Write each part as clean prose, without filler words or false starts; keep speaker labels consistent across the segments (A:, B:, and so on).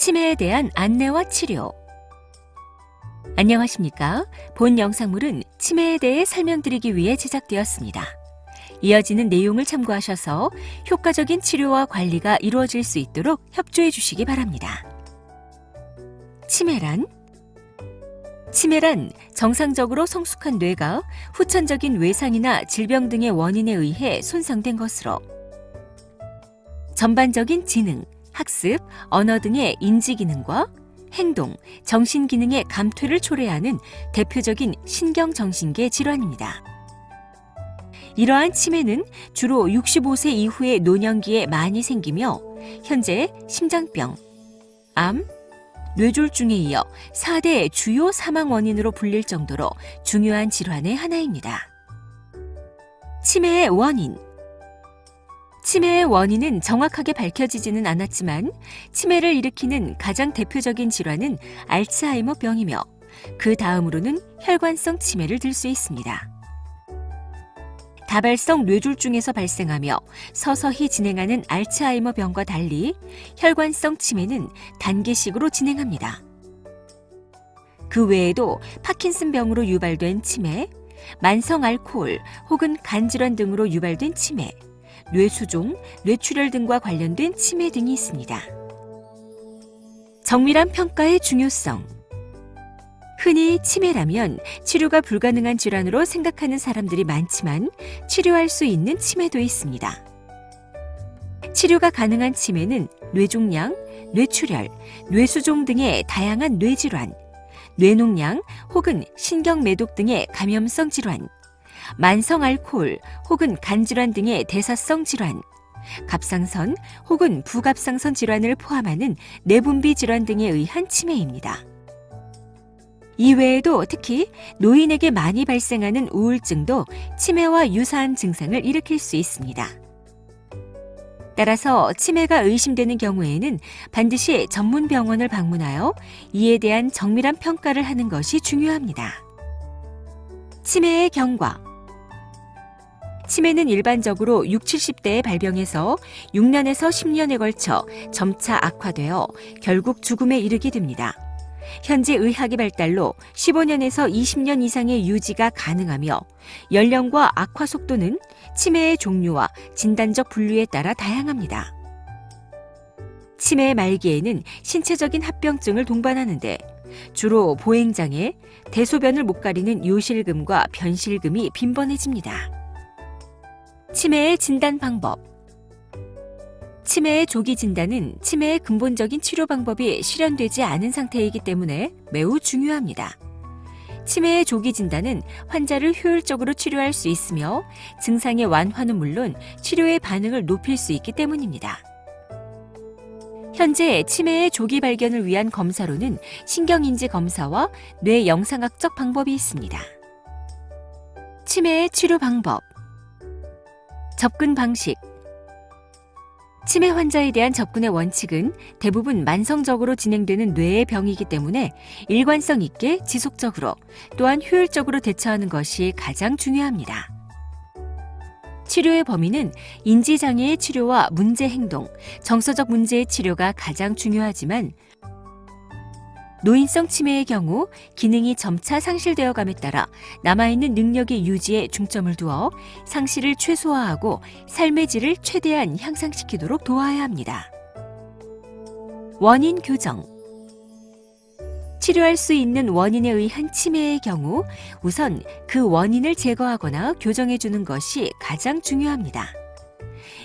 A: 치매에 대한 안내와 치료. 안녕하십니까? 본 영상물은 치매에 대해 설명드리기 위해 제작되었습니다. 이어지는 내용을 참고하셔서 효과적인 치료와 관리가 이루어질 수 있도록 협조해 주시기 바랍니다. 치매란 정상적으로 성숙한 뇌가 후천적인 외상이나 질병 등의 원인에 의해 손상된 것으로 전반적인 지능, 학습, 언어 등의 인지 기능과 행동, 정신 기능의 감퇴를 초래하는 대표적인 신경정신계 질환입니다. 이러한 치매는 주로 65세 이후의 노년기에 많이 생기며 현재 심장병, 암, 뇌졸중에 이어 4대 주요 사망 원인으로 불릴 정도로 중요한 질환의 하나입니다. 치매의 원인은 정확하게 밝혀지지는 않았지만 치매를 일으키는 가장 대표적인 질환은 알츠하이머병이며 그 다음으로는 혈관성 치매를 들 수 있습니다. 다발성 뇌졸중에서 발생하며 서서히 진행하는 알츠하이머병과 달리 혈관성 치매는 단계식으로 진행합니다. 그 외에도 파킨슨병으로 유발된 치매, 만성 알코올 혹은 간질환 등으로 유발된 치매, 뇌수종, 뇌출혈 등과 관련된 치매 등이 있습니다. 정밀한 평가의 중요성. 흔히 치매라면 치료가 불가능한 질환으로 생각하는 사람들이 많지만 치료할 수 있는 치매도 있습니다. 치료가 가능한 치매는 뇌종양, 뇌출혈, 뇌수종 등의 다양한 뇌질환, 뇌농양 혹은 신경매독 등의 감염성 질환, 만성 알코올 혹은 간질환 등의 대사성 질환, 갑상선 혹은 부갑상선 질환을 포함하는 내분비 질환 등에 의한 치매입니다. 이외에도 특히 노인에게 많이 발생하는 우울증도 치매와 유사한 증상을 일으킬 수 있습니다. 따라서 치매가 의심되는 경우에는 반드시 전문 병원을 방문하여 이에 대한 정밀한 평가를 하는 것이 중요합니다. 치매의 경과. 치매는 일반적으로 60, 70대에 발병해서 6년에서 10년에 걸쳐 점차 악화되어 결국 죽음에 이르게 됩니다. 현재 의학의 발달로 15년에서 20년 이상의 유지가 가능하며 연령과 악화 속도는 치매의 종류와 진단적 분류에 따라 다양합니다. 치매의 말기에는 신체적인 합병증을 동반하는데 주로 보행장애, 대소변을 못 가리는 요실금과 변실금이 빈번해집니다. 치매의 진단 방법. 치매의 조기 진단은 치매의 근본적인 치료 방법이 실현되지 않은 상태이기 때문에 매우 중요합니다. 치매의 조기 진단은 환자를 효율적으로 치료할 수 있으며 증상의 완화는 물론 치료의 반응을 높일 수 있기 때문입니다. 현재 치매의 조기 발견을 위한 검사로는 신경인지 검사와 뇌 영상학적 방법이 있습니다. 치매의 치료 방법. 접근 방식. 치매 환자에 대한 접근의 원칙은 대부분 만성적으로 진행되는 뇌의 병이기 때문에 일관성 있게 지속적으로 또한 효율적으로 대처하는 것이 가장 중요합니다. 치료의 범위는 인지장애의 치료와 문제행동, 정서적 문제의 치료가 가장 중요하지만 노인성 치매의 경우 기능이 점차 상실되어감에 따라 남아있는 능력의 유지에 중점을 두어 상실을 최소화하고 삶의 질을 최대한 향상시키도록 도와야 합니다. 원인 교정. 치료할 수 있는 원인에 의한 치매의 경우 우선 그 원인을 제거하거나 교정해주는 것이 가장 중요합니다.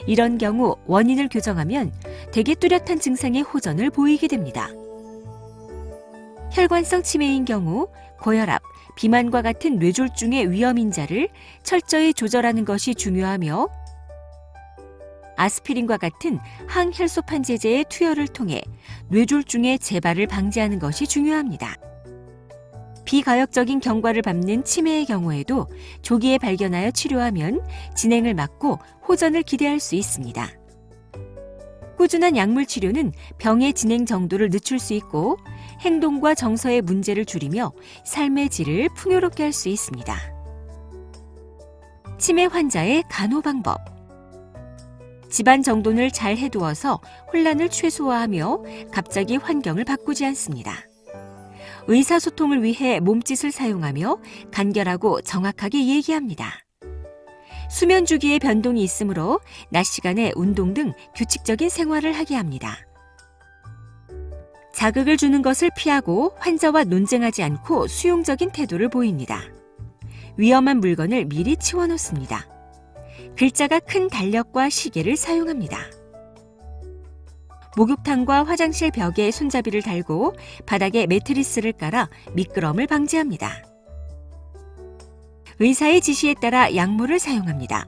A: 이런 경우 원인을 교정하면 대개 뚜렷한 증상의 호전을 보이게 됩니다. 혈관성 치매인 경우 고혈압, 비만과 같은 뇌졸중의 위험인자를 철저히 조절하는 것이 중요하며 아스피린과 같은 항혈소판 제제의 투여를 통해 뇌졸중의 재발을 방지하는 것이 중요합니다. 비가역적인 경과를 밟는 치매의 경우에도 조기에 발견하여 치료하면 진행을 막고 호전을 기대할 수 있습니다. 꾸준한 약물 치료는 병의 진행 정도를 늦출 수 있고 행동과 정서의 문제를 줄이며 삶의 질을 풍요롭게 할 수 있습니다. 치매 환자의 간호 방법. 집안 정돈을 잘 해두어서 혼란을 최소화하며 갑자기 환경을 바꾸지 않습니다. 의사소통을 위해 몸짓을 사용하며 간결하고 정확하게 얘기합니다. 수면 주기에 변동이 있으므로 낮 시간에 운동 등 규칙적인 생활을 하게 합니다. 자극을 주는 것을 피하고 환자와 논쟁하지 않고 수용적인 태도를 보입니다. 위험한 물건을 미리 치워놓습니다. 글자가 큰 달력과 시계를 사용합니다. 목욕탕과 화장실 벽에 손잡이를 달고 바닥에 매트리스를 깔아 미끄럼을 방지합니다. 의사의 지시에 따라 약물을 사용합니다.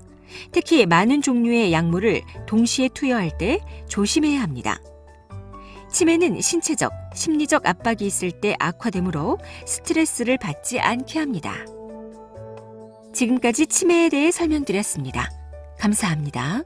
A: 특히 많은 종류의 약물을 동시에 투여할 때 조심해야 합니다. 치매는 신체적, 심리적 압박이 있을 때 악화되므로 스트레스를 받지 않게 합니다. 지금까지 치매에 대해 설명드렸습니다. 감사합니다.